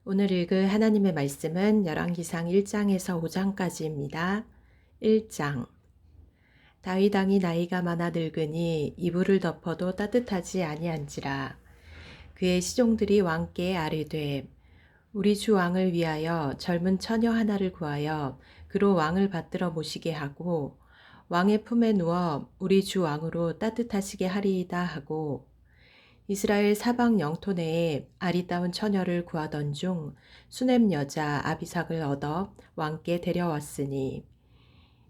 오늘 읽을 하나님의 말씀은 열왕기상 1장에서 5장까지입니다. 1장. 다윗 왕이 나이가 많아 늙으니 이불을 덮어도 따뜻하지 아니한지라. 그의 시종들이 왕께 아뢰되 우리 주 왕을 위하여 젊은 처녀 하나를 구하여 그로 왕을 받들어 모시게 하고 왕의 품에 누워 우리 주 왕으로 따뜻하시게 하리이다 하고 이스라엘 사방 영토 내에 아리따운 처녀를 구하던 중 수넴 여자 아비삭을 얻어 왕께 데려왔으니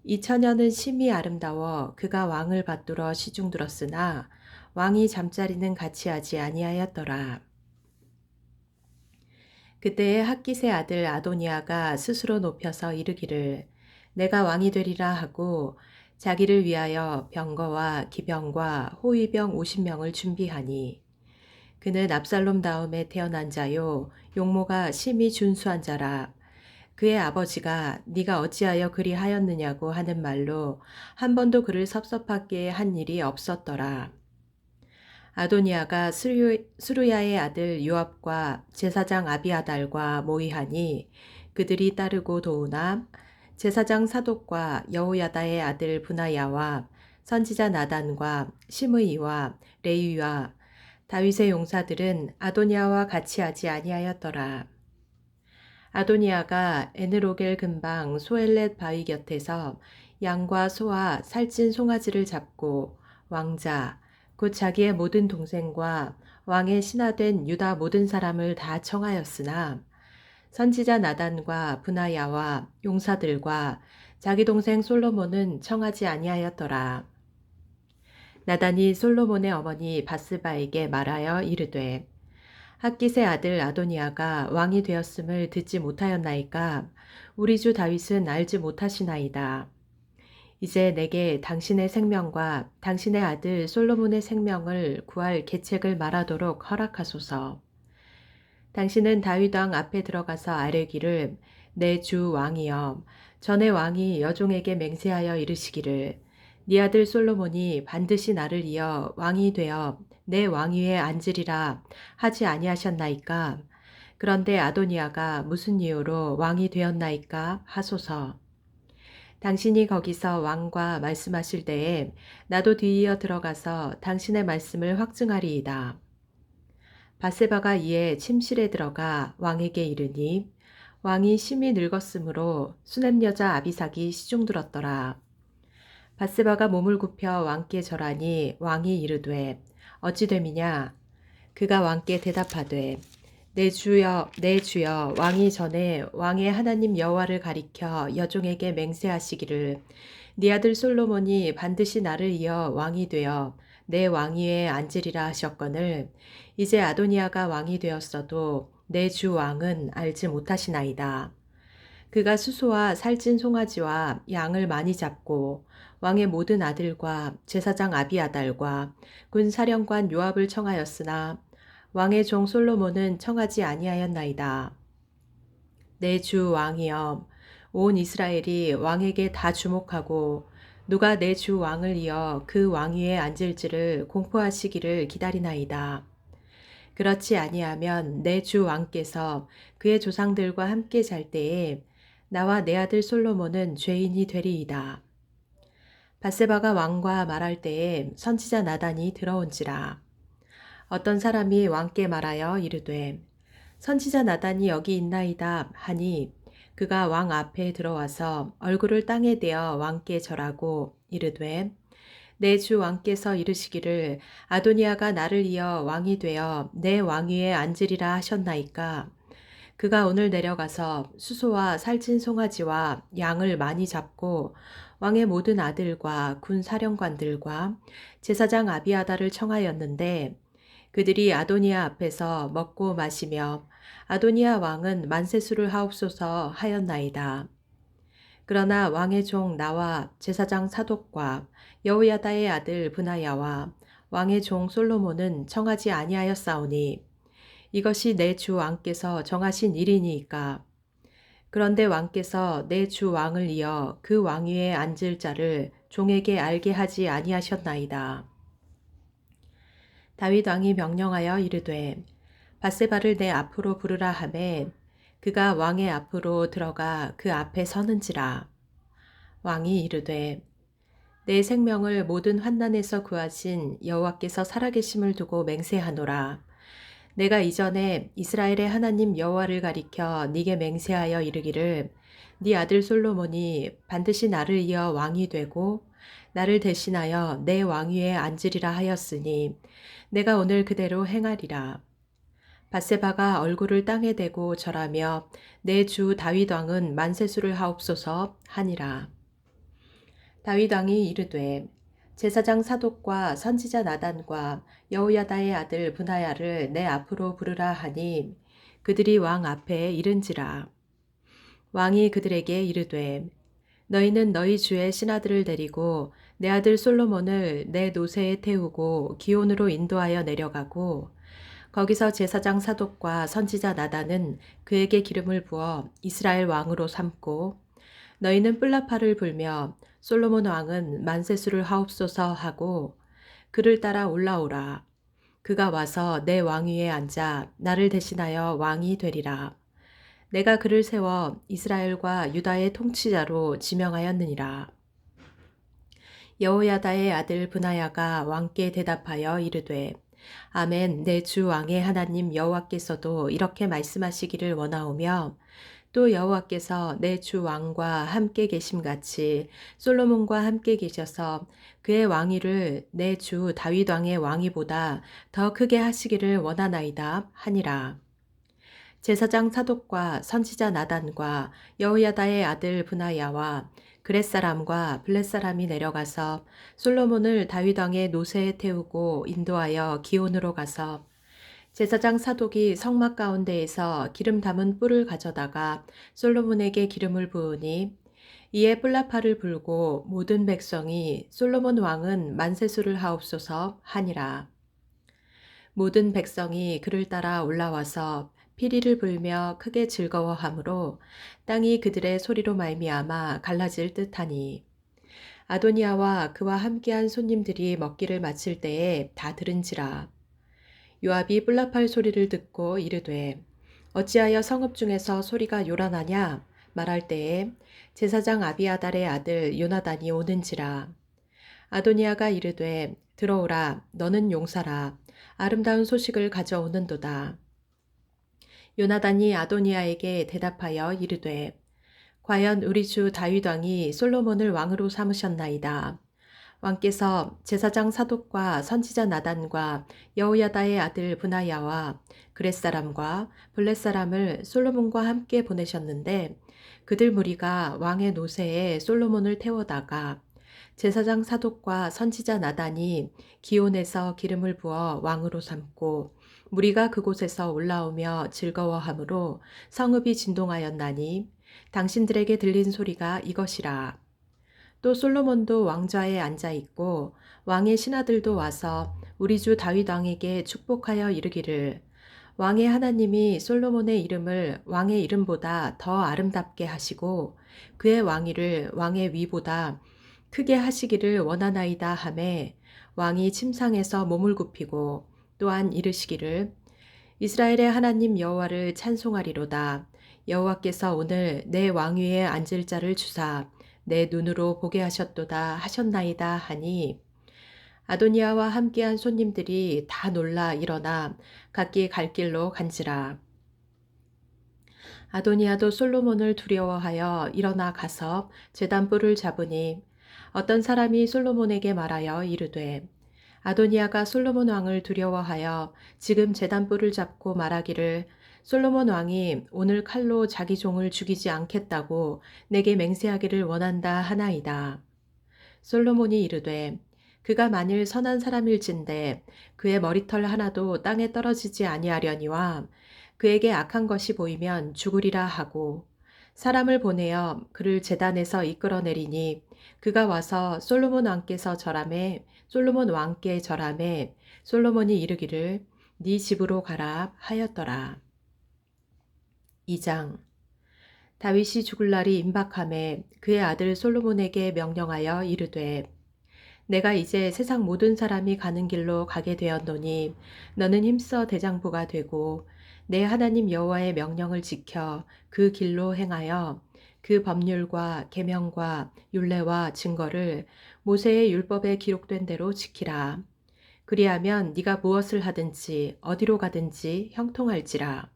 이 처녀는 심히 아름다워 그가 왕을 받들어 시중들었으나 왕이 잠자리는 같이 하지 아니하였더라. 그때에 학깃의 아들 아도니아가 스스로 높여서 이르기를 내가 왕이 되리라 하고 자기를 위하여 병거와 기병과 호위병 50명을 준비하니 그는 압살롬 다음에 태어난 자요 용모가 심히 준수한 자라. 그의 아버지가 네가 어찌하여 그리 하였느냐고 하는 말로 한 번도 그를 섭섭하게 한 일이 없었더라. 아도니아가 스루야의 아들 요압과 제사장 아비아달과 모이하니 그들이 따르고 도우나 제사장 사독과 여호야다의 아들 브나야와 선지자 나단과 시므이와 레위와 다윗의 용사들은 아도니아와 같이 하지 아니하였더라. 아도니아가 에느로겔 근방 소엘렛 바위 곁에서 양과 소와 살찐 송아지를 잡고 왕자 곧 자기의 모든 동생과 왕의 신하된 유다 모든 사람을 다 청하였으나 선지자 나단과 브나야와 용사들과 자기 동생 솔로몬은 청하지 아니하였더라. 나단이 솔로몬의 어머니 바스바에게 말하여 이르되 학깃의 아들 아도니아가 왕이 되었음을 듣지 못하였나이까 우리 주 다윗은 알지 못하시나이다. 이제 내게 당신의 생명과 당신의 아들 솔로몬의 생명을 구할 계책을 말하도록 허락하소서. 당신은 다윗 왕 앞에 들어가서 아뢰기를 내 주 왕이여 전에 왕이 여종에게 맹세하여 이르시기를 네 아들 솔로몬이 반드시 나를 이어 왕이 되어 내 왕위에 앉으리라 하지 아니하셨나이까? 그런데 아도니아가 무슨 이유로 왕이 되었나이까? 하소서. 당신이 거기서 왕과 말씀하실 때에 나도 뒤이어 들어가서 당신의 말씀을 확증하리이다. 바세바가 이에 침실에 들어가 왕에게 이르니 왕이 심히 늙었으므로 수넴 여자 아비삭이 시중들었더라. 바세바가 몸을 굽혀 왕께 절하니 왕이 이르되 어찌 됨이냐? 그가 왕께 대답하되 내 주여 왕이 전에 왕의 하나님 여호와를 가리켜 여종에게 맹세하시기를 네 아들 솔로몬이 반드시 나를 이어 왕이 되어 내 왕위에 앉으리라 하셨거늘 이제 아도니아가 왕이 되었어도 내 주 왕은 알지 못하시나이다. 그가 수소와 살찐 송아지와 양을 많이 잡고 왕의 모든 아들과 제사장 아비아달과 군 사령관 요압을 청하였으나 왕의 종 솔로몬은 청하지 아니하였나이다. 내 주 왕이여 온 이스라엘이 왕에게 다 주목하고 누가 내 주 왕을 이어 그 왕위에 앉을지를 공포하시기를 기다리나이다. 그렇지 아니하면 내 주 왕께서 그의 조상들과 함께 잘 때에 나와 내 아들 솔로몬은 죄인이 되리이다. 바세바가 왕과 말할 때에 선지자 나단이 들어온지라. 어떤 사람이 왕께 말하여 이르되 선지자 나단이 여기 있나이다 하니 그가 왕 앞에 들어와서 얼굴을 땅에 대어 왕께 절하고 이르되 내 주 왕께서 이르시기를 아도니아가 나를 이어 왕이 되어 내 왕위에 앉으리라 하셨나이까. 그가 오늘 내려가서 수소와 살찐 송아지와 양을 많이 잡고 왕의 모든 아들과 군 사령관들과 제사장 아비아다를 청하였는데 그들이 아도니아 앞에서 먹고 마시며 아도니아 왕은 만세수를 하옵소서 하였나이다. 그러나 왕의 종 나와 제사장 사독과 여호야다의 아들 브나야와 왕의 종 솔로몬은 청하지 아니하였사오니 이것이 내 주 왕께서 정하신 일이니이까. 그런데 왕께서 내 주 왕을 이어 그 왕위에 앉을 자를 종에게 알게 하지 아니하셨나이다. 다윗 왕이 명령하여 이르되 바세바를 내 앞으로 부르라 하매 그가 왕의 앞으로 들어가 그 앞에 서는지라. 왕이 이르되 내 생명을 모든 환난에서 구하신 여호와께서 살아계심을 두고 맹세하노라. 내가 이전에 이스라엘의 하나님 여호와를 가리켜 네게 맹세하여 이르기를 네 아들 솔로몬이 반드시 나를 이어 왕이 되고 나를 대신하여 내 왕위에 앉으리라 하였으니 내가 오늘 그대로 행하리라. 밧세바가 얼굴을 땅에 대고 절하며 내 주 다윗 왕은 만세수를 하옵소서 하니라. 다윗 왕이 이르되 제사장 사독과 선지자 나단과 여호야다의 아들 브나야를 내 앞으로 부르라 하니 그들이 왕 앞에 이른지라. 왕이 그들에게 이르되 너희는 너희 주의 신하들을 데리고 내 아들 솔로몬을 내 노새에 태우고 기온으로 인도하여 내려가고 거기서 제사장 사독과 선지자 나단은 그에게 기름을 부어 이스라엘 왕으로 삼고 너희는 뿔라파를 불며 솔로몬 왕은 만세수를 하옵소서 하고 그를 따라 올라오라. 그가 와서 내 왕위에 앉아 나를 대신하여 왕이 되리라. 내가 그를 세워 이스라엘과 유다의 통치자로 지명하였느니라. 여호야다의 아들 브나야가 왕께 대답하여 이르되 아멘 내 주 왕의 하나님 여호와께서도 이렇게 말씀하시기를 원하오며 또 여호와께서 내 주 왕과 함께 계심같이 솔로몬과 함께 계셔서 그의 왕위를 내 주 다윗 왕의 왕위보다 더 크게 하시기를 원하나이다 하니라. 제사장 사독과 선지자 나단과 여호야다의 아들 브나야와 그렛 사람과 블렛 사람이 내려가서 솔로몬을 다윗 왕의 노새에 태우고 인도하여 기온으로 가서 제사장 사독이 성막 가운데에서 기름 담은 뿔을 가져다가 솔로몬에게 기름을 부으니 이에 뿔라파를 불고 모든 백성이 솔로몬 왕은 만세수를 하옵소서 하니라. 모든 백성이 그를 따라 올라와서 피리를 불며 크게 즐거워하므로 땅이 그들의 소리로 말미암아 갈라질 듯하니 아도니아와 그와 함께한 손님들이 먹기를 마칠 때에 다 들은지라. 요압이 뿔라팔 소리를 듣고 이르되 어찌하여 성읍 중에서 소리가 요란하냐 말할 때에 제사장 아비아달의 아들 요나단이 오는지라. 아도니아가 이르되 들어오라 너는 용사라 아름다운 소식을 가져오는도다. 요나단이 아도니아에게 대답하여 이르되 과연 우리 주 다윗 왕이 솔로몬을 왕으로 삼으셨나이다. 왕께서 제사장 사독과 선지자 나단과 여호야다의 아들 브나야와 그렛 사람과 블렛 사람을 솔로몬과 함께 보내셨는데 그들 무리가 왕의 노새에 솔로몬을 태워다가 제사장 사독과 선지자 나단이 기온에서 기름을 부어 왕으로 삼고 무리가 그곳에서 올라오며 즐거워하므로 성읍이 진동하였나니 당신들에게 들린 소리가 이것이라. 또 솔로몬도 왕좌에 앉아 있고 왕의 신하들도 와서 우리 주 다윗 왕에게 축복하여 이르기를 왕의 하나님이 솔로몬의 이름을 왕의 이름보다 더 아름답게 하시고 그의 왕위를 왕의 위보다 크게 하시기를 원하나이다 하매 왕이 침상에서 몸을 굽히고 또한 이르시기를 이스라엘의 하나님 여호와를 찬송하리로다. 여호와께서 오늘 내 왕위에 앉을 자를 주사 내 눈으로 보게 하셨도다 하셨나이다 하니 아도니아와 함께한 손님들이 다 놀라 일어나 각기 갈 길로 간지라. 아도니아도 솔로몬을 두려워하여 일어나 가서 제단불을 잡으니 어떤 사람이 솔로몬에게 말하여 이르되 아도니아가 솔로몬 왕을 두려워하여 지금 제단불을 잡고 말하기를 솔로몬 왕이 오늘 칼로 자기 종을 죽이지 않겠다고 내게 맹세하기를 원한다 하나이다. 솔로몬이 이르되 그가 만일 선한 사람일진데 그의 머리털 하나도 땅에 떨어지지 아니하려니와 그에게 악한 것이 보이면 죽으리라 하고 사람을 보내어 그를 제단에서 이끌어내리니 그가 와서 솔로몬 왕께서 절하매 솔로몬 왕께 절하매 솔로몬이 이르기를 네 집으로 가라 하였더라. 2장 다윗이 죽을 날이 임박하매 그의 아들 솔로몬에게 명령하여 이르되 내가 이제 세상 모든 사람이 가는 길로 가게 되었노니 너는 힘써 대장부가 되고 내 하나님 여호와의 명령을 지켜 그 길로 행하여 그 법률과 계명과 율례와 증거를 모세의 율법에 기록된 대로 지키라. 그리하면 네가 무엇을 하든지 어디로 가든지 형통할지라.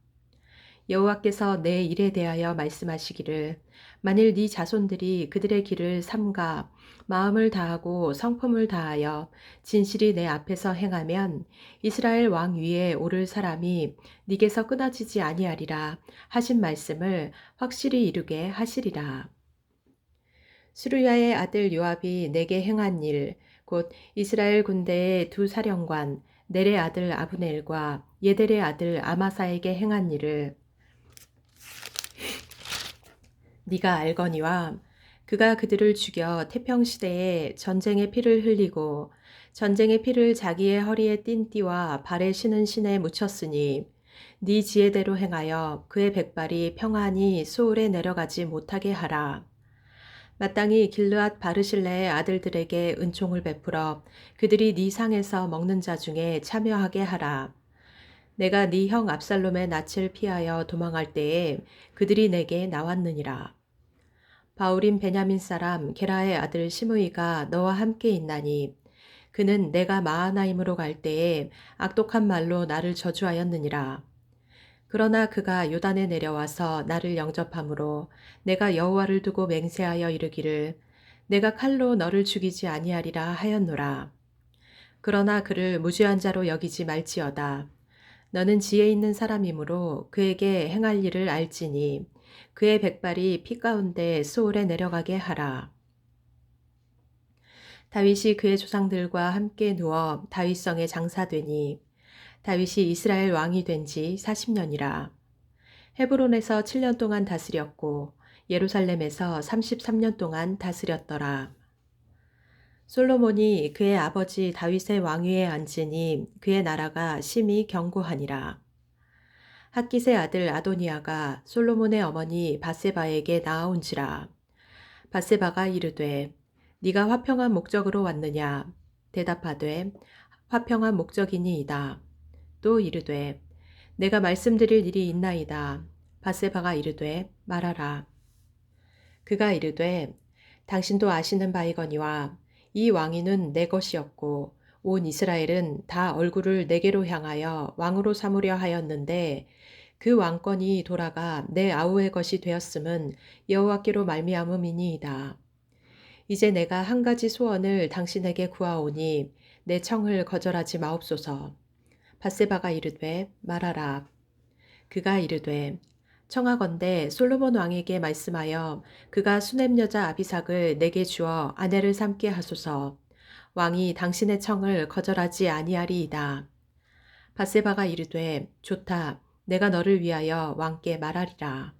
여호와께서 내 일에 대하여 말씀하시기를 만일 네 자손들이 그들의 길을 삼가 마음을 다하고 성품을 다하여 진실이 내 앞에서 행하면 이스라엘 왕 위에 오를 사람이 네게서 끊어지지 아니하리라 하신 말씀을 확실히 이루게 하시리라. 수르야의 아들 요압이 내게 행한 일, 곧 이스라엘 군대의 두 사령관 넬의 아들 아브넬과 예델의 아들 아마사에게 행한 일을 네가 알거니와 그가 그들을 죽여 태평시대에 전쟁의 피를 흘리고 전쟁의 피를 자기의 허리에 띤 띠와 발에 신은 신에 묻혔으니 네 지혜대로 행하여 그의 백발이 평안히 소울에 내려가지 못하게 하라. 마땅히 길르앗 바르실레의 아들들에게 은총을 베풀어 그들이 네 상에서 먹는 자 중에 참여하게 하라. 내가 네 형 압살롬의 낯을 피하여 도망할 때에 그들이 내게 나왔느니라. 바울인 베냐민 사람 게라의 아들 시므이가 너와 함께 있나니 그는 내가 마하나임으로 갈 때에 악독한 말로 나를 저주하였느니라. 그러나 그가 요단에 내려와서 나를 영접함으로 내가 여호와를 두고 맹세하여 이르기를 내가 칼로 너를 죽이지 아니하리라 하였노라. 그러나 그를 무죄한 자로 여기지 말지어다. 너는 지혜 있는 사람이므로 그에게 행할 일을 알지니 그의 백발이 피 가운데 소울에 내려가게 하라. 다윗이 그의 조상들과 함께 누워 다윗성에 장사되니 다윗이 이스라엘 왕이 된 지 40년이라. 헤브론에서 7년 동안 다스렸고 예루살렘에서 33년 동안 다스렸더라. 솔로몬이 그의 아버지 다윗의 왕위에 앉으니 그의 나라가 심히 견고하니라. 핫깃의 아들 아도니아가 솔로몬의 어머니 바세바에게 나아온지라. 바세바가 이르되 네가 화평한 목적으로 왔느냐. 대답하되 화평한 목적이니이다. 또 이르되 내가 말씀드릴 일이 있나이다. 바세바가 이르되 말하라. 그가 이르되 당신도 아시는 바이거니와 이 왕위는 내 것이었고 온 이스라엘은 다 얼굴을 내게로 향하여 왕으로 삼으려 하였는데 그 왕권이 돌아가 내 아우의 것이 되었음은 여호와께로 말미암음이니이다. 이제 내가 한 가지 소원을 당신에게 구하오니 내 청을 거절하지 마옵소서. 바세바가 이르되 말하라. 그가 이르되 청하건대 솔로몬 왕에게 말씀하여 그가 수냄 여자 아비삭을 내게 주어 아내를 삼게 하소서. 왕이 당신의 청을 거절하지 아니하리이다. 바세바가 이르되 좋다. 내가 너를 위하여 왕께 말하리라.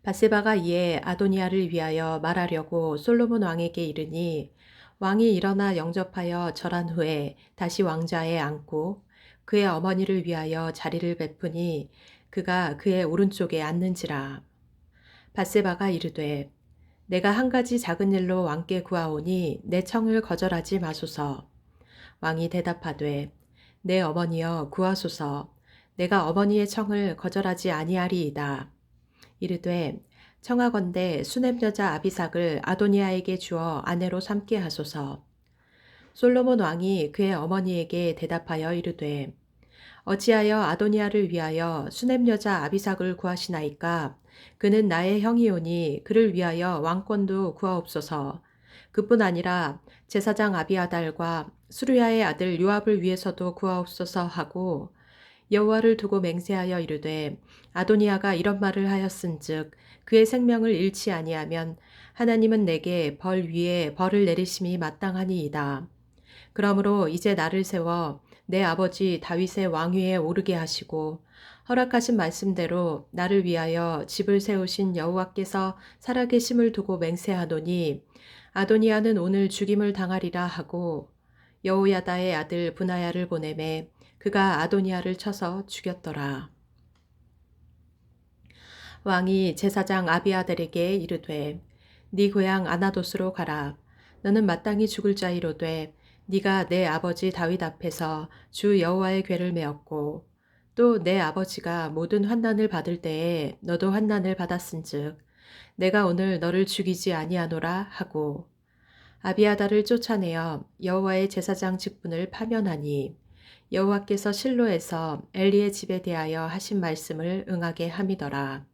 바세바가 이에 아도니아를 위하여 말하려고 솔로몬 왕에게 이르니 왕이 일어나 영접하여 절한 후에 다시 왕좌에 앉고 그의 어머니를 위하여 자리를 베푸니 그가 그의 오른쪽에 앉는지라. 바세바가 이르되 내가 한 가지 작은 일로 왕께 구하오니 내 청을 거절하지 마소서. 왕이 대답하되 내 어머니여 구하소서. 내가 어머니의 청을 거절하지 아니하리이다. 이르되 청하건대 수냄 여자 아비삭을 아도니아에게 주어 아내로 삼게 하소서. 솔로몬 왕이 그의 어머니에게 대답하여 이르되 어찌하여 아도니아를 위하여 수냄 여자 아비삭을 구하시나이까? 그는 나의 형이오니 그를 위하여 왕권도 구하옵소서. 그뿐 아니라 제사장 아비아달과 수르야의 아들 요압을 위해서도 구하옵소서 하고 여호와를 두고 맹세하여 이르되 아도니아가 이런 말을 하였은즉 그의 생명을 잃지 아니하면 하나님은 내게 벌 위에 벌을 내리심이 마땅하니이다. 그러므로 이제 나를 세워 내 아버지 다윗의 왕위에 오르게 하시고 허락하신 말씀대로 나를 위하여 집을 세우신 여호와께서 살아계심을 두고 맹세하노니 아도니아는 오늘 죽임을 당하리라 하고 여호야다의 아들 브나야를 보내매 그가 아도니아를 쳐서 죽였더라. 왕이 제사장 아비아들에게 이르되 네 고향 아나돗으로 가라. 너는 마땅히 죽을 자이로되 네가 내 아버지 다윗 앞에서 주 여호와의 궤를 메었고 또 내 아버지가 모든 환난을 받을 때에 너도 환난을 받았은즉 내가 오늘 너를 죽이지 아니하노라 하고 아비아다를 쫓아내어 여호와의 제사장 직분을 파면하니 여호와께서 실로에서 엘리의 집에 대하여 하신 말씀을 응하게 함이더라.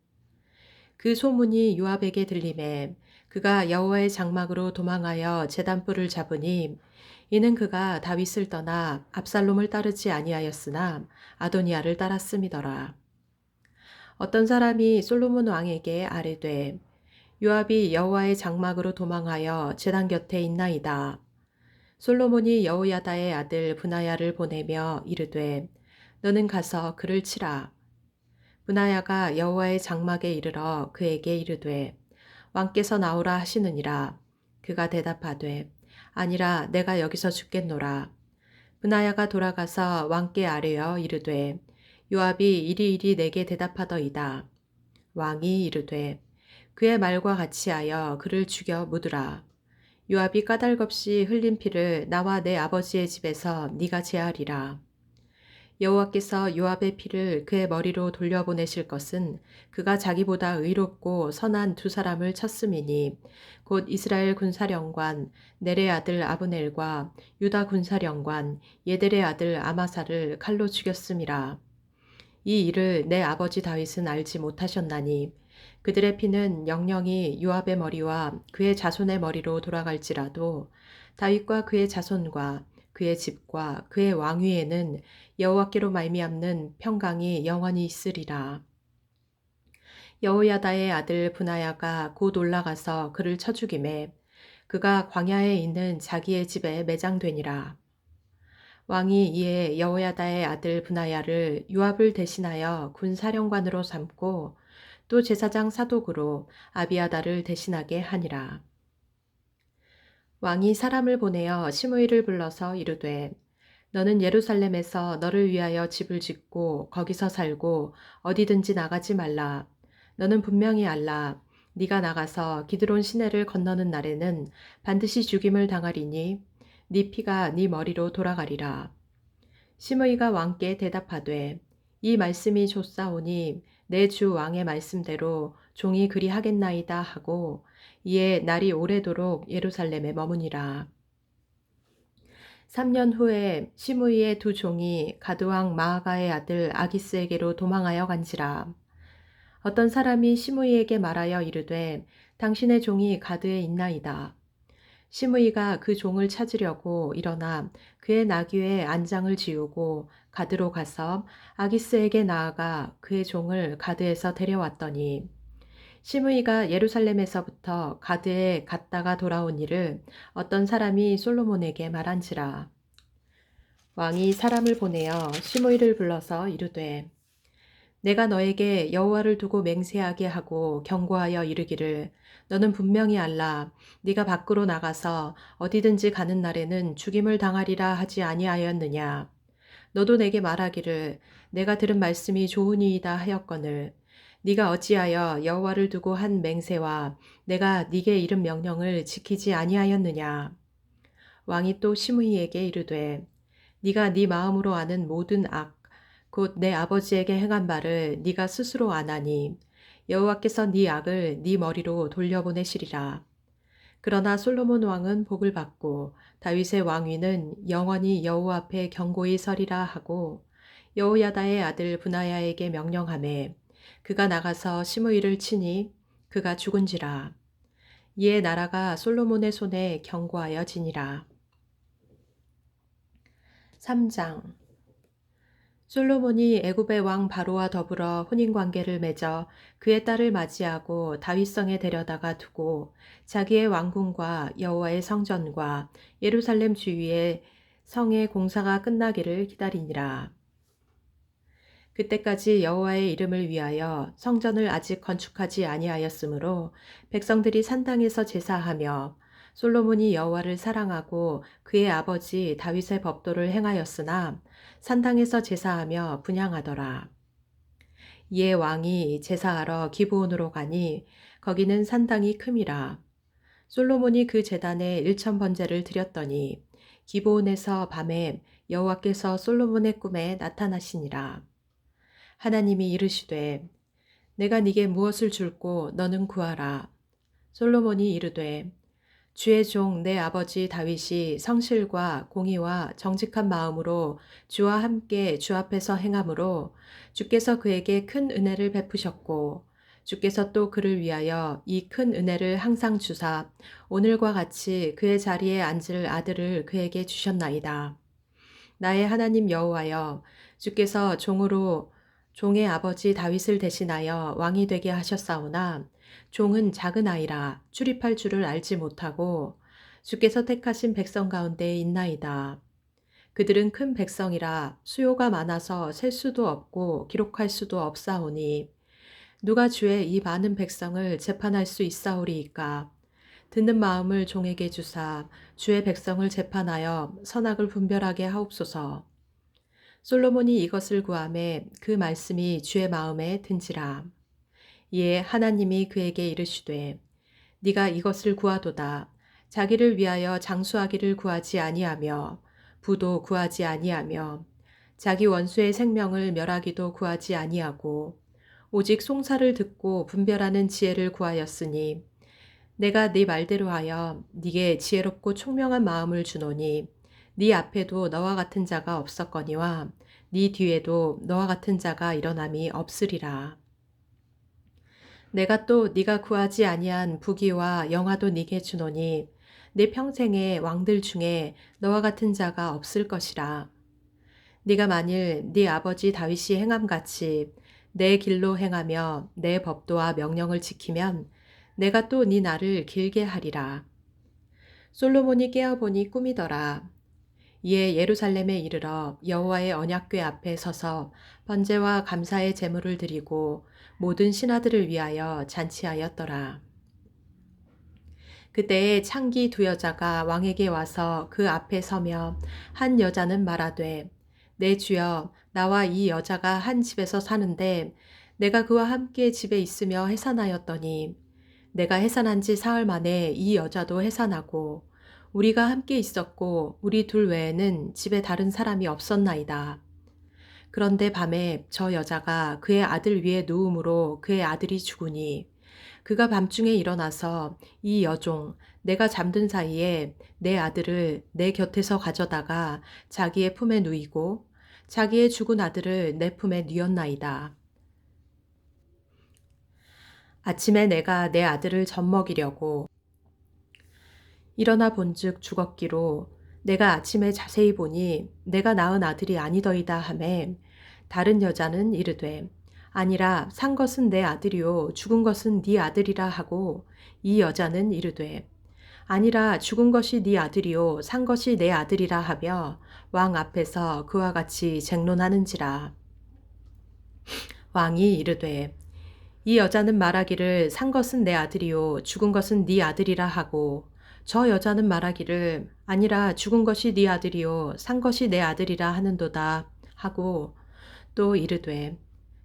그 소문이 요압에게 들리매 그가 여호와의 장막으로 도망하여 제단불을 잡으니 이는 그가 다윗을 떠나 압살롬을 따르지 아니하였으나 아도니아를 따랐음이더라. 어떤 사람이 솔로몬 왕에게 아뢰되 요압이 여호와의 장막으로 도망하여 제단 곁에 있나이다. 솔로몬이 여호야다의 아들 브나야를 보내며 이르되 너는 가서 그를 치라. 브나야가 여호와의 장막에 이르러 그에게 이르되 왕께서 나오라 하시느니라. 그가 대답하되 아니라 내가 여기서 죽겠노라. 브나야가 돌아가서 왕께 아뢰어 이르되 요압이 이리이리 내게 대답하더이다. 왕이 이르되 그의 말과 같이 하여 그를 죽여 묻으라. 요압이 까닭없이 흘린 피를 나와 내 아버지의 집에서 네가 제하리라. 여호와께서 요압의 피를 그의 머리로 돌려보내실 것은 그가 자기보다 의롭고 선한 두 사람을 쳤음이니 곧 이스라엘 군사령관 넬의 아들 아브넬과 유다 군사령관 예델의 아들 아마사를 칼로 죽였음이라. 이 일을 내 아버지 다윗은 알지 못하셨나니 그들의 피는 영영이 요압의 머리와 그의 자손의 머리로 돌아갈지라도 다윗과 그의 자손과 그의 집과 그의 왕위에는 여호와께로 말미암는 평강이 영원히 있으리라. 여호야다의 아들 브나야가 곧 올라가서 그를 쳐 죽이매 그가 광야에 있는 자기의 집에 매장되니라. 왕이 이에 여호야다의 아들 브나야를 요압을 대신하여 군사령관으로 삼고 또 제사장 사독으로 아비아다를 대신하게 하니라. 왕이 사람을 보내어 시므이를 불러서 이르되 너는 예루살렘에서 너를 위하여 집을 짓고 거기서 살고 어디든지 나가지 말라. 너는 분명히 알라. 네가 나가서 기드론 시내를 건너는 날에는 반드시 죽임을 당하리니 네 피가 네 머리로 돌아가리라. 시므이가 왕께 대답하되 이 말씀이 좋사오니 내 주 왕의 말씀대로 종이 그리하겠나이다 하고 이에 날이 오래도록 예루살렘에 머무니라. 3년 후에 시므이의 두 종이 가드왕 마아가의 아들 아기스에게로 도망하여 간지라. 어떤 사람이 시므이에게 말하여 이르되 당신의 종이 가드에 있나이다. 시므이가 그 종을 찾으려고 일어나 그의 나귀에 안장을 지우고 가드로 가서 아기스에게 나아가 그의 종을 가드에서 데려왔더니 시므이가 예루살렘에서부터 가드에 갔다가 돌아온 일을 어떤 사람이 솔로몬에게 말한지라. 왕이 사람을 보내어 시므이를 불러서 이르되 내가 너에게 여호와를 두고 맹세하게 하고 경고하여 이르기를 너는 분명히 알라. 네가 밖으로 나가서 어디든지 가는 날에는 죽임을 당하리라 하지 아니하였느냐. 너도 내게 말하기를 내가 들은 말씀이 좋으니이다 하였거늘 네가 어찌하여 여호와를 두고 한 맹세와 내가 네게 이른 명령을 지키지 아니하였느냐. 왕이 또 시므이에게 이르되 네가 네 마음으로 아는 모든 악 곧 내 아버지에게 행한 바를 네가 스스로 아나니 여호와께서 네 악을 네 머리로 돌려보내시리라. 그러나 솔로몬 왕은 복을 받고 다윗의 왕위는 영원히 여호와 앞에 견고히 서리라 하고 여호야다의 아들 브나야에게 명령하매 그가 나가서 시므이를 치니 그가 죽은지라. 이에 나라가 솔로몬의 손에 견고하여 지니라. 3장 솔로몬이 애굽의 왕 바로와 더불어 혼인관계를 맺어 그의 딸을 맞이하고 다윗성에 데려다가 두고 자기의 왕궁과 여호와의 성전과 예루살렘 주위의 성의 공사가 끝나기를 기다리니라. 그때까지 여호와의 이름을 위하여 성전을 아직 건축하지 아니하였으므로 백성들이 산당에서 제사하며 솔로몬이 여호와를 사랑하고 그의 아버지 다윗의 법도를 행하였으나 산당에서 제사하며 분향하더라. 이에 왕이 제사하러 기브온으로 가니 거기는 산당이 큼이라. 솔로몬이 그 제단에 1,000번제를 드렸더니 기브온에서 밤에 여호와께서 솔로몬의 꿈에 나타나시니라. 하나님이 이르시되 내가 네게 무엇을 줄고 너는 구하라. 솔로몬이 이르되 주의 종 내 아버지 다윗이 성실과 공의와 정직한 마음으로 주와 함께 주 앞에서 행함으로 주께서 그에게 큰 은혜를 베푸셨고 주께서 또 그를 위하여 이 큰 은혜를 항상 주사 오늘과 같이 그의 자리에 앉을 아들을 그에게 주셨나이다. 나의 하나님 여호와여 주께서 종으로 종의 아버지 다윗을 대신하여 왕이 되게 하셨사오나 종은 작은 아이라 출입할 줄을 알지 못하고 주께서 택하신 백성 가운데 있나이다. 그들은 큰 백성이라 수요가 많아서 셀 수도 없고 기록할 수도 없사오니 누가 주의 이 많은 백성을 재판할 수 있사오리이까. 듣는 마음을 종에게 주사 주의 백성을 재판하여 선악을 분별하게 하옵소서. 솔로몬이 이것을 구하매 그 말씀이 주의 마음에 든지라. 이에 하나님이 그에게 이르시되 네가 이것을 구하도다. 자기를 위하여 장수하기를 구하지 아니하며 부도 구하지 아니하며 자기 원수의 생명을 멸하기도 구하지 아니하고 오직 송사를 듣고 분별하는 지혜를 구하였으니 내가 네 말대로 하여 네게 지혜롭고 총명한 마음을 주노니 네 앞에도 너와 같은 자가 없었거니와 네 뒤에도 너와 같은 자가 일어남이 없으리라. 내가 또 네가 구하지 아니한 부귀와 영화도 네게 주노니 네 평생의 왕들 중에 너와 같은 자가 없을 것이라. 네가 만일 네 아버지 다윗이 행함같이 내 길로 행하며 내 법도와 명령을 지키면 내가 또 네 날을 길게 하리라. 솔로몬이 깨어보니 꿈이더라. 이에 예루살렘에 이르러 여호와의 언약궤 앞에 서서 번제와 감사의 제물을 드리고 모든 신하들을 위하여 잔치하였더라. 그때에 창기 두 여자가 왕에게 와서 그 앞에 서며 한 여자는 말하되 내 주여 나와 이 여자가 한 집에서 사는데 내가 그와 함께 집에 있으며 해산하였더니 내가 해산한 지 사흘 만에 이 여자도 해산하고 우리가 함께 있었고 우리 둘 외에는 집에 다른 사람이 없었나이다. 그런데 밤에 저 여자가 그의 아들 위에 누움으로 그의 아들이 죽으니 그가 밤중에 일어나서 이 여종 내가 잠든 사이에 내 아들을 내 곁에서 가져다가 자기의 품에 누이고 자기의 죽은 아들을 내 품에 뉘었나이다. 아침에 내가 내 아들을 젖먹이려고 일어나 본즉 죽었기로 내가 아침에 자세히 보니 내가 낳은 아들이 아니더이다 하매 다른 여자는 이르되 아니라 산 것은 내 아들이요 죽은 것은 네 아들이라 하고 이 여자는 이르되 아니라 죽은 것이 네 아들이요 산 것이 내 아들이라 하며 왕 앞에서 그와 같이 쟁론하는지라. 왕이 이르되 이 여자는 말하기를 산 것은 내 아들이요 죽은 것은 네 아들이라 하고 저 여자는 말하기를 아니라 죽은 것이 네 아들이요 산 것이 내 아들이라 하는도다 하고 또 이르되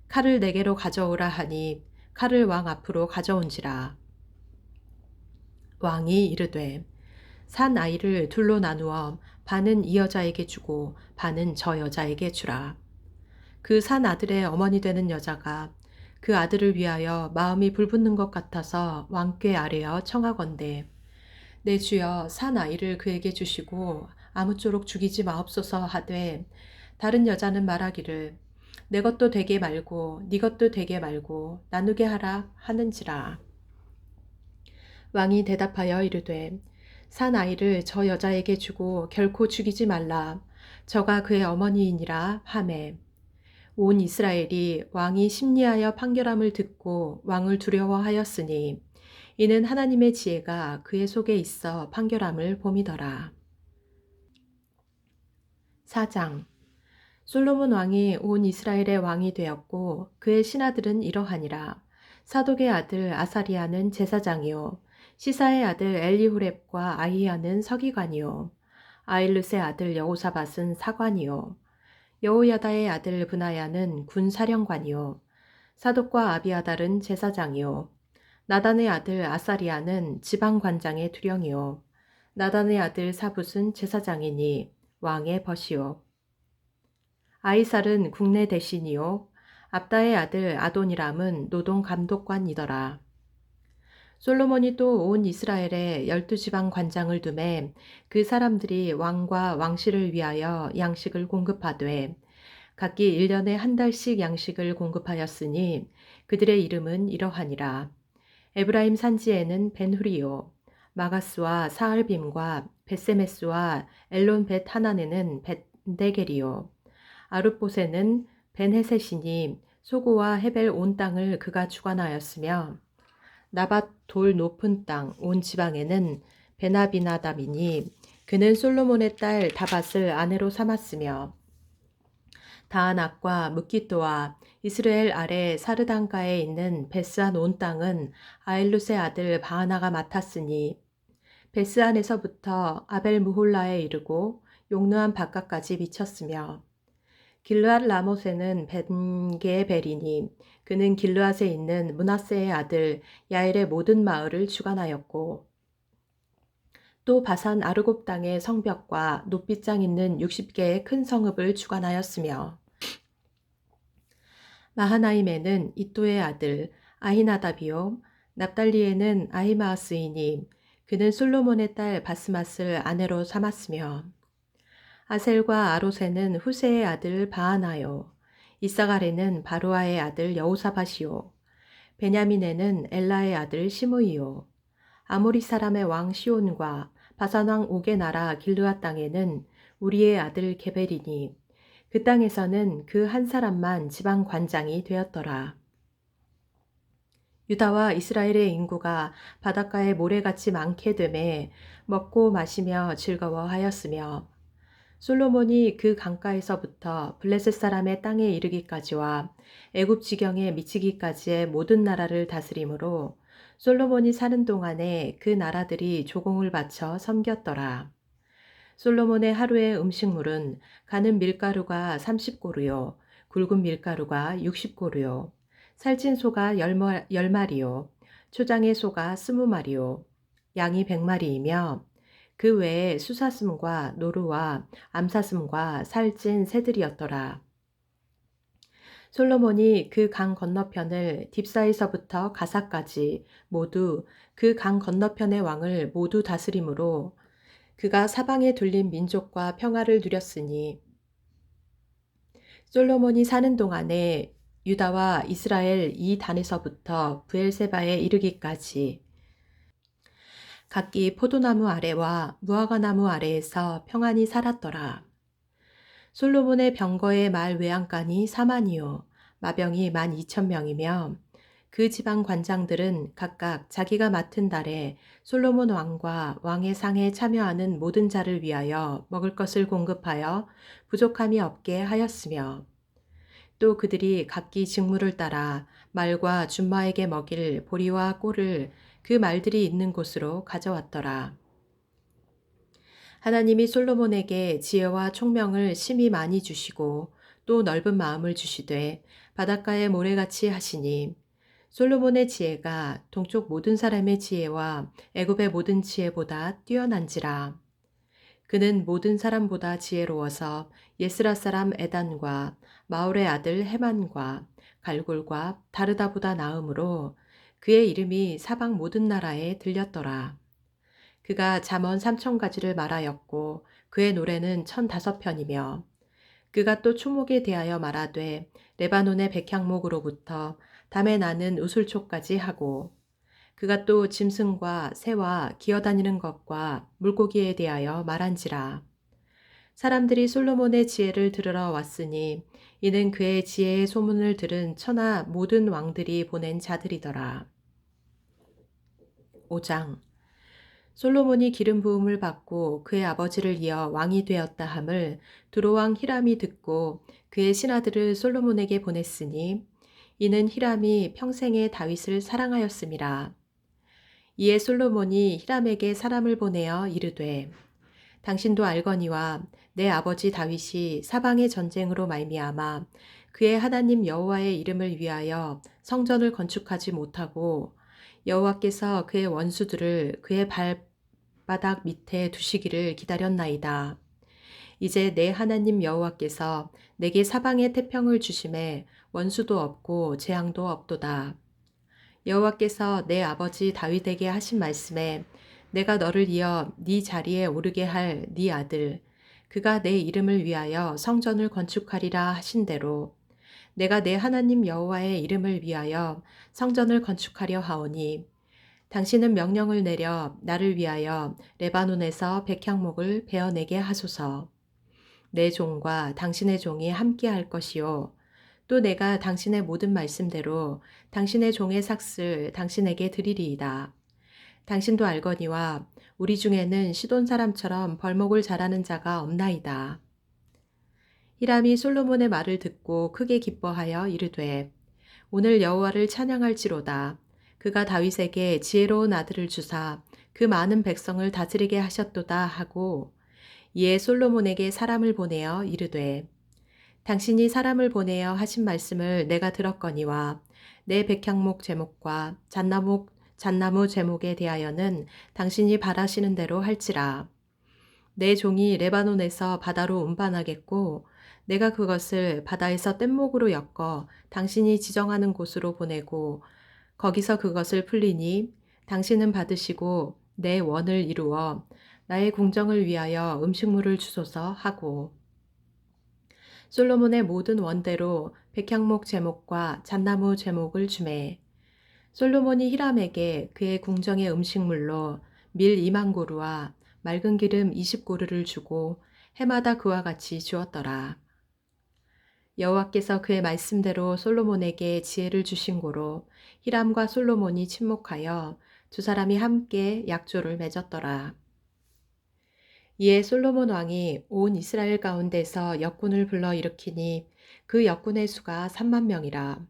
칼을 내게로 가져오라 하니 칼을 왕 앞으로 가져온지라. 왕이 이르되 산 아이를 둘로 나누어 반은 이 여자에게 주고 반은 저 여자에게 주라. 그 산 아들의 어머니 되는 여자가 그 아들을 위하여 마음이 불붙는 것 같아서 왕께 아뢰어 청하건대 내 주여 산 아이를 그에게 주시고 아무쪼록 죽이지 마옵소서 하되 다른 여자는 말하기를 내 것도 되게 말고 네 것도 되게 말고 나누게 하라 하는지라. 왕이 대답하여 이르되 산 아이를 저 여자에게 주고 결코 죽이지 말라. 저가 그의 어머니이니라 하매 온 이스라엘이 왕이 심리하여 판결함을 듣고 왕을 두려워하였으니 이는 하나님의 지혜가 그의 속에 있어 판결함을 봄이더라. 4장 솔로몬 왕이 온 이스라엘의 왕이 되었고 그의 신하들은 이러하니라. 사독의 아들 아사리아는 제사장이요 시사의 아들 엘리후렙과 아히야는 서기관이요 아일룻의 아들 여호사밧은 사관이요 여호야다의 아들 브나야는 군사령관이요 사독과 아비아달은 제사장이요 나단의 아들 아사리아는 지방관장의 두령이요 나단의 아들 사붓은 제사장이니 왕의 벗이요 아이살은 국내 대신이요 압다의 아들 아도니람은 노동 감독관이더라. 솔로몬이 또 온 이스라엘에 12지방 관장을 두매 그 사람들이 왕과 왕실을 위하여 양식을 공급하되 각기 1년에 한 달씩 양식을 공급하였으니 그들의 이름은 이러하니라. 에브라임 산지에는 벤후리요, 마가스와 사알빔과 벳세메스와 엘론 벳 하난에는 벳데겔이요, 아룻봇에는 벤헤셋이니 소고와 헤벨 온 땅을 그가 주관하였으며 나밧 돌 높은 땅 온 지방에는 베나비나답이니 그는 솔로몬의 딸 다밧을 아내로 삼았으며 다안악과 므기또와 이스라엘 아래 사르단가에 있는 베스안 온 땅은 아일룻의 아들 바하나가 맡았으니 베스안에서부터 아벨 무홀라에 이르고 용르한 바깥까지 미쳤으며 길르앗 라못에는 벤게벨이니 그는 길르앗에 있는 므낫세의 아들 야엘의 모든 마을을 주관하였고 또 바산 아르곱 땅의 성벽과 높이장 있는 60개의 큰 성읍을 주관하였으며 마하나임에는 이또의 아들 아히나답이요 납달리에는 아히마아스이니 그는 솔로몬의 딸 바스맛을 아내로 삼았으며 아셀과 아롯에는 후세의 아들 바하나요 이사갈에는 바루아의 아들 여호사밧이요 베냐민에는 엘라의 아들 시므이요 아모리 사람의 왕 시온과 바산 왕 옥의 나라 길르앗 땅에는 우리의 아들 게벨이니 그 땅에서는 그 한 사람만 지방 관장이 되었더라. 유다와 이스라엘의 인구가 바닷가에 모래같이 많게 되매 먹고 마시며 즐거워하였으며 솔로몬이 그 강가에서부터 블레셋 사람의 땅에 이르기까지와 애굽 지경에 미치기까지의 모든 나라를 다스림으로 솔로몬이 사는 동안에 그 나라들이 조공을 바쳐 섬겼더라. 솔로몬의 하루의 음식물은 가는 밀가루가 30고루요, 굵은 밀가루가 60고루요, 살찐 소가 10마리요, 초장의 소가 20마리요, 양이 100마리이며 그 외에 수사슴과 노루와 암사슴과 살찐 새들이었더라. 솔로몬이 그 강 건너편을 딥사에서부터 가사까지 모두 그 강 건너편의 왕을 모두 다스림으로 그가 사방에 둘린 민족과 평화를 누렸으니 솔로몬이 사는 동안에 유다와 이스라엘 이 단에서부터 브엘세바에 이르기까지 각기 포도나무 아래와 무화과나무 아래에서 평안히 살았더라. 솔로몬의 병거의 말 외양간이 4만이요 마병이 12,000명이며 그 지방 관장들은 각각 자기가 맡은 달에 솔로몬 왕과 왕의 상에 참여하는 모든 자를 위하여 먹을 것을 공급하여 부족함이 없게 하였으며 또 그들이 각기 직무를 따라 말과 준마에게 먹일 보리와 꼴을 그 말들이 있는 곳으로 가져왔더라. 하나님이 솔로몬에게 지혜와 총명을 심히 많이 주시고 또 넓은 마음을 주시되 바닷가의 모래같이 하시니 솔로몬의 지혜가 동쪽 모든 사람의 지혜와 애굽의 모든 지혜보다 뛰어난지라. 그는 모든 사람보다 지혜로워서 예스라 사람 에단과 마올의 아들 헤만과 갈골과 다르다보다 나음으로 그의 이름이 사방 모든 나라에 들렸더라. 그가 잠언 3,000가지를 말하였고 그의 노래는 1,005편이며 그가 또 추목에 대하여 말하되 레바논의 백향목으로부터 담에 나는 우술초까지 하고 그가 또 짐승과 새와 기어다니는 것과 물고기에 대하여 말한지라. 사람들이 솔로몬의 지혜를 들으러 왔으니 이는 그의 지혜의 소문을 들은 천하 모든 왕들이 보낸 자들이더라. 5장 솔로몬이 기름 부음을 받고 그의 아버지를 이어 왕이 되었다 함을 두로왕 히람이 듣고 그의 신하들을 솔로몬에게 보냈으니 이는 히람이 평생에 다윗을 사랑하였음이라. 이에 솔로몬이 히람에게 사람을 보내어 이르되 당신도 알거니와 내 아버지 다윗이 사방의 전쟁으로 말미암아 그의 하나님 여호와의 이름을 위하여 성전을 건축하지 못하고 여호와께서 그의 원수들을 그의 발바닥 밑에 두시기를 기다렸나이다. 이제 내 하나님 여호와께서 내게 사방의 태평을 주심에 원수도 없고 재앙도 없도다. 여호와께서 내 아버지 다윗에게 하신 말씀에 내가 너를 이어 네 자리에 오르게 할 네 아들 그가 내 이름을 위하여 성전을 건축하리라 하신 대로 내가 내 하나님 여호와의 이름을 위하여 성전을 건축하려 하오니 당신은 명령을 내려 나를 위하여 레바논에서 백향목을 베어내게 하소서. 내 종과 당신의 종이 함께할 것이요 또 내가 당신의 모든 말씀대로 당신의 종의 삭슬 당신에게 드리리이다. 당신도 알거니와 우리 중에는 시돈 사람처럼 벌목을 잘하는 자가 없나이다. 히람이 솔로몬의 말을 듣고 크게 기뻐하여 이르되 오늘 여호와를 찬양할지로다. 그가 다윗에게 지혜로운 아들을 주사 그 많은 백성을 다스리게 하셨도다 하고 이에 솔로몬에게 사람을 보내어 이르되 당신이 사람을 보내어 하신 말씀을 내가 들었거니와 내 백향목 제목과 잣나무 제목에 대하여는 당신이 바라시는 대로 할지라. 내 종이 레바논에서 바다로 운반하겠고 내가 그것을 바다에서 뗏목으로 엮어 당신이 지정하는 곳으로 보내고 거기서 그것을 풀리니 당신은 받으시고 내 원을 이루어 나의 궁정을 위하여 음식물을 주소서 하고 솔로몬의 모든 원대로 백향목 제목과 잣나무 제목을 주매 솔로몬이 히람에게 그의 궁정의 음식물로 밀 2만 고루와 맑은 기름 20고루를 주고 해마다 그와 같이 주었더라. 여호와께서 그의 말씀대로 솔로몬에게 지혜를 주신 고로 히람과 솔로몬이 친목하여 두 사람이 함께 약조를 맺었더라. 이에 솔로몬 왕이 온 이스라엘 가운데서 역군을 불러 일으키니 그 역군의 수가 3만 명이라.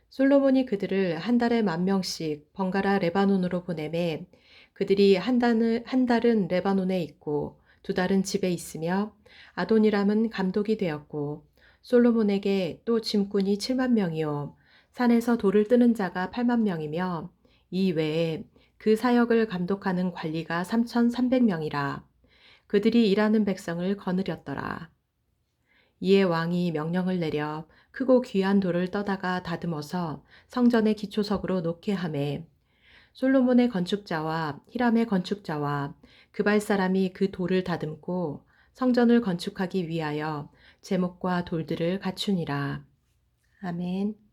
솔로몬이 그들을 한 달에 10,000명씩 번갈아 레바논으로 보내매 그들이 한 달은 레바논에 있고 두 달은 집에 있으며 아도니람은 감독이 되었고 솔로몬에게 또 짐꾼이 7만 명이요 산에서 돌을 뜨는 자가 8만 명이며 이 외에 그 사역을 감독하는 관리가 3,300명이라. 그들이 일하는 백성을 거느렸더라. 이에 왕이 명령을 내려 크고 귀한 돌을 떠다가 다듬어서 성전의 기초석으로 놓게 하매 솔로몬의 건축자와 히람의 건축자와 그발 사람이 그 돌을 다듬고 성전을 건축하기 위하여 제목과 돌들을 갖추니라. 아멘.